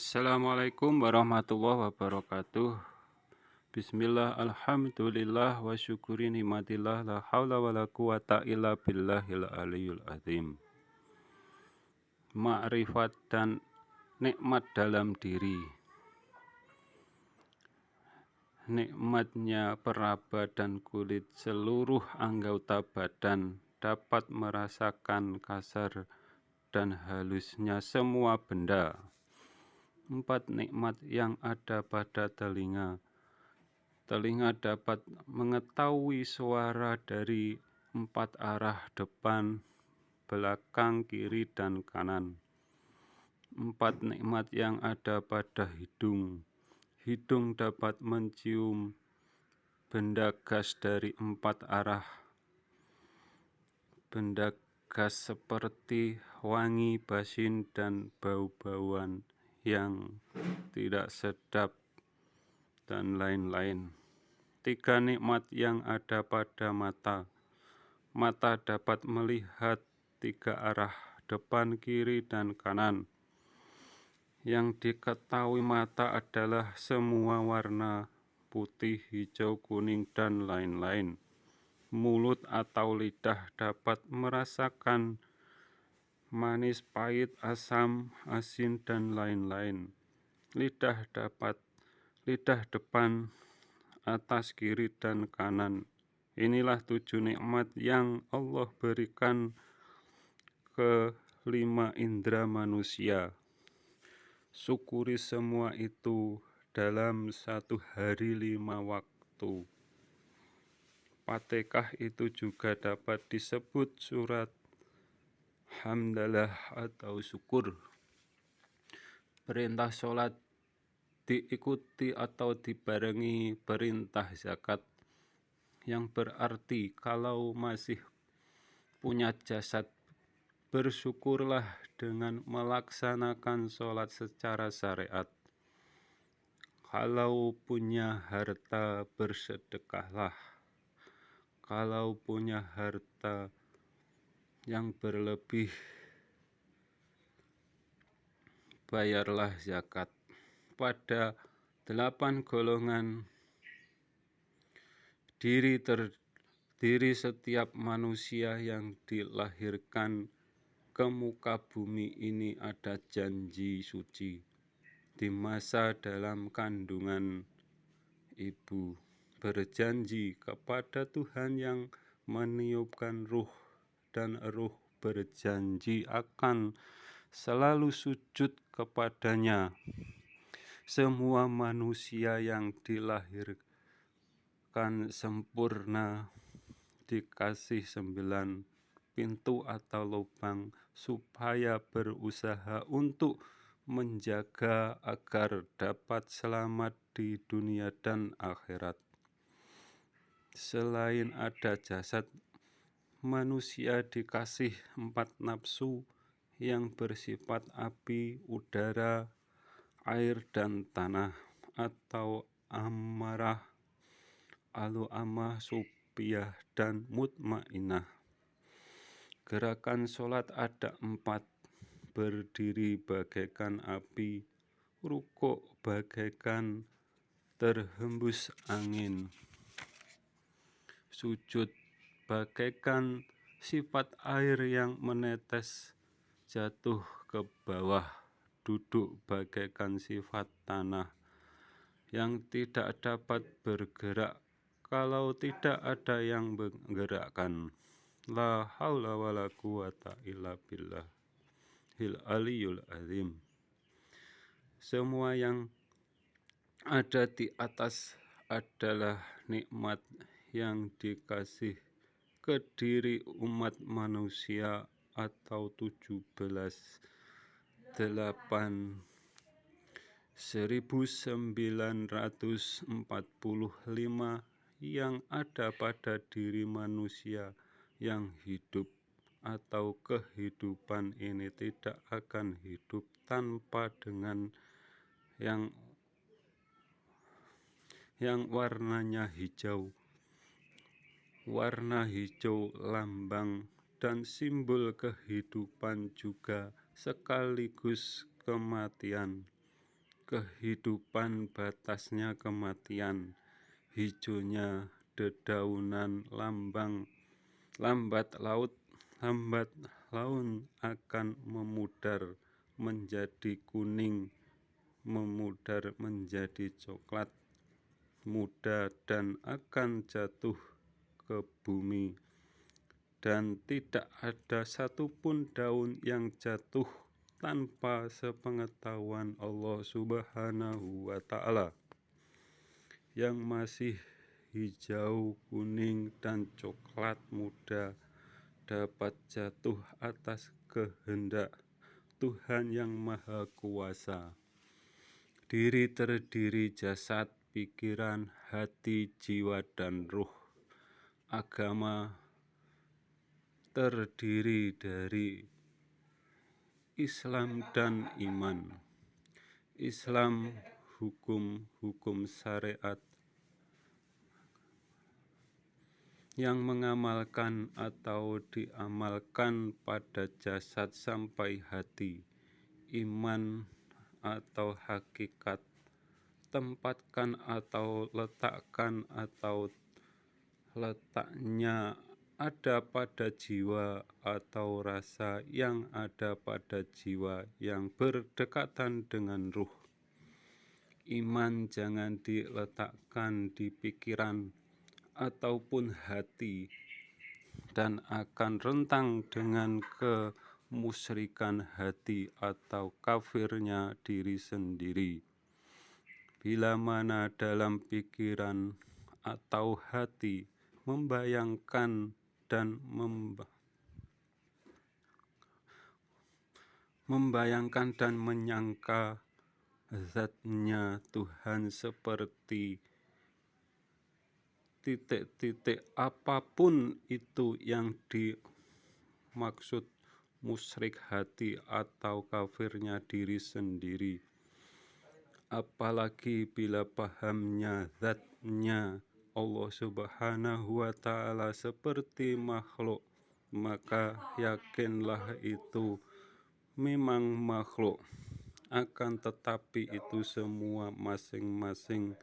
Assalamualaikum warahmatullahi wabarakatuh. Bismillah, alhamdulillah, wa syukuri nikmatillah, la haula wa la quwata illa billahil aliyul azim. Ma'rifat dan nikmat dalam diri. Nikmatnya peraba dan kulit seluruh anggota badan dapat merasakan kasar dan halusnya semua benda. 4 nikmat yang ada pada telinga. Telinga dapat mengetahui suara dari 4 arah, depan, belakang, kiri, dan kanan. 4 nikmat yang ada pada hidung. Hidung dapat mencium benda gas dari 4 arah. Benda gas seperti wangi, basin, dan bau-bauan yang tidak sedap, dan lain-lain. 3 nikmat yang ada pada mata. Mata dapat melihat 3 arah, depan, kiri, dan kanan. Yang diketahui mata adalah semua warna, putih, hijau, kuning, dan lain-lain. Mulut atau lidah dapat merasakan manis, pahit, asam, asin, dan lain-lain. Lidah depan, atas, kiri, dan kanan. Inilah 7 nikmat yang Allah berikan ke 5 indera manusia. Syukuri semua itu dalam 1 hari 5 waktu. Fatihah itu juga dapat disebut surat hamdalah atau syukur. Perintah sholat diikuti atau dibarengi perintah zakat, yang berarti kalau masih punya jasad, bersyukurlah dengan melaksanakan sholat secara syariat. Kalau punya harta, bersedekahlah. Kalau punya harta yang berlebih, bayarlah zakat. Pada 8 golongan diri setiap manusia yang dilahirkan ke muka bumi ini ada janji suci. Di masa dalam kandungan ibu, berjanji kepada Tuhan yang meniupkan ruh, dan ruh berjanji akan selalu sujud kepadanya. Semua manusia yang dilahirkan sempurna dikasih 9 pintu atau lubang supaya berusaha untuk menjaga agar dapat selamat di dunia dan akhirat. Selain ada jasad, manusia dikasih 4 nafsu yang bersifat api, udara, air, dan tanah, atau amarah, alu'amah, supiyah, dan mutmainah. Gerakan sholat ada 4, berdiri bagaikan api, rukuk bagaikan terhembus angin, sujud bagaikan sifat air yang menetes jatuh ke bawah, duduk bagaikan sifat tanah yang tidak dapat bergerak kalau tidak ada yang menggerakkan. La haula wa la quwata illa billahil aliyul azim. Semua yang ada di atas adalah nikmat yang dikasih ke diri umat manusia atau 1945 yang ada pada diri manusia yang hidup, atau kehidupan ini tidak akan hidup tanpa dengan yang warnanya hijau. Warna hijau lambang dan simbol kehidupan juga sekaligus kematian. kehidupan, batasnya kematian. Hijaunya dedaunan, lambat laun akan memudar menjadi kuning, memudar menjadi coklat muda dan akan jatuh ke bumi, dan tidak ada satupun daun yang jatuh tanpa sepengetahuan Allah Subhanahu wa Ta'ala. Yang masih hijau, kuning, dan coklat muda dapat jatuh atas kehendak Tuhan yang Maha Kuasa. Diri terdiri jasad, pikiran, hati, jiwa, dan ruh. Agama terdiri dari Islam dan iman. Islam hukum syariat yang mengamalkan atau diamalkan pada jasad sampai hati. Iman atau hakikat, tempatkan atau letakkan atau letaknya ada pada jiwa atau rasa yang ada pada jiwa yang berdekatan dengan ruh. Iman jangan diletakkan di pikiran ataupun hati dan akan rentang dengan kemusyrikan hati atau kafirnya diri sendiri. Bila mana dalam pikiran atau hati membayangkan dan menyangka zatnya Tuhan seperti titik-titik apapun itu yang dimaksud musyrik hati atau kafirnya diri sendiri. Apalagi bila pahamnya zatnya Allah Subhanahu wa Ta'ala seperti makhluk, maka yakinlah itu memang makhluk. Akan tetapi itu semua masing-masing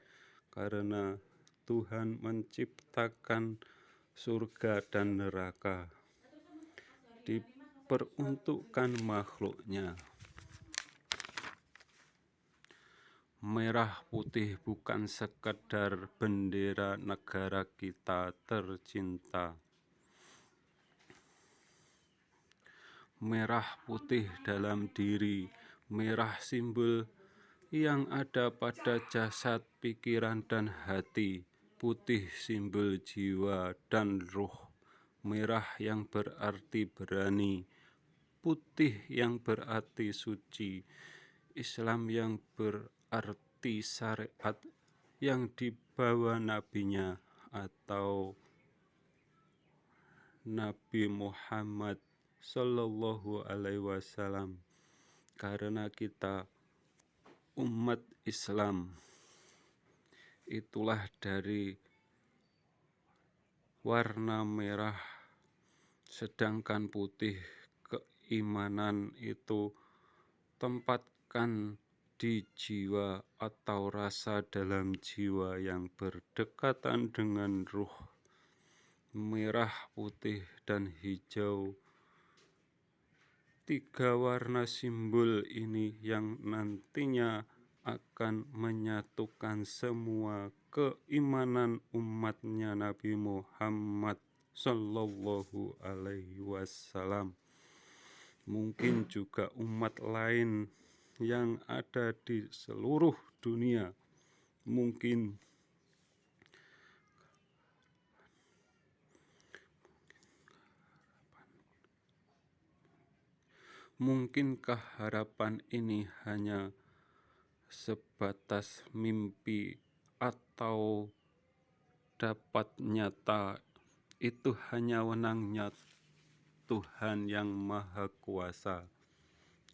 karena Tuhan menciptakan surga dan neraka diperuntukkan makhluknya. Merah putih bukan sekedar bendera negara kita tercinta. Merah putih dalam diri, merah simbol yang ada pada jasad, pikiran, dan hati. Putih simbol jiwa dan ruh. Merah yang berarti berani, putih yang berarti suci. Islam yang berarti syariat yang dibawa nabinya atau Nabi Muhammad Sallallahu Alaihi Wasallam. Karena kita umat Islam, itulah dari warna merah, sedangkan putih keimanan itu tempatkan di jiwa atau rasa dalam jiwa yang berdekatan dengan ruh. Merah, putih, dan hijau, tiga warna simbol ini yang nantinya akan menyatukan semua keimanan umatnya Nabi Muhammad Sallallahu Alaihi Wasallam. Mungkin juga umat lain yang ada di seluruh dunia. Mungkinkah harapan ini hanya sebatas mimpi atau dapat nyata? Itu hanya wewenangnya Tuhan yang Maha Kuasa.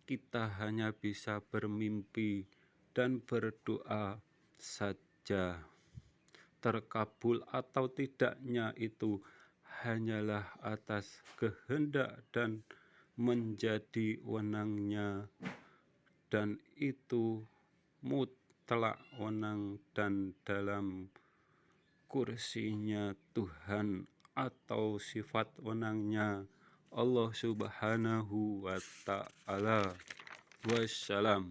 Kita hanya bisa bermimpi dan berdoa saja. Terkabul atau tidaknya itu hanyalah atas kehendak dan menjadi wewenangnya, dan itu mutlak wenang dan dalam kursinya Tuhan atau sifat wenangnya Allah Subhanahu wa Ta'ala. Wassalam.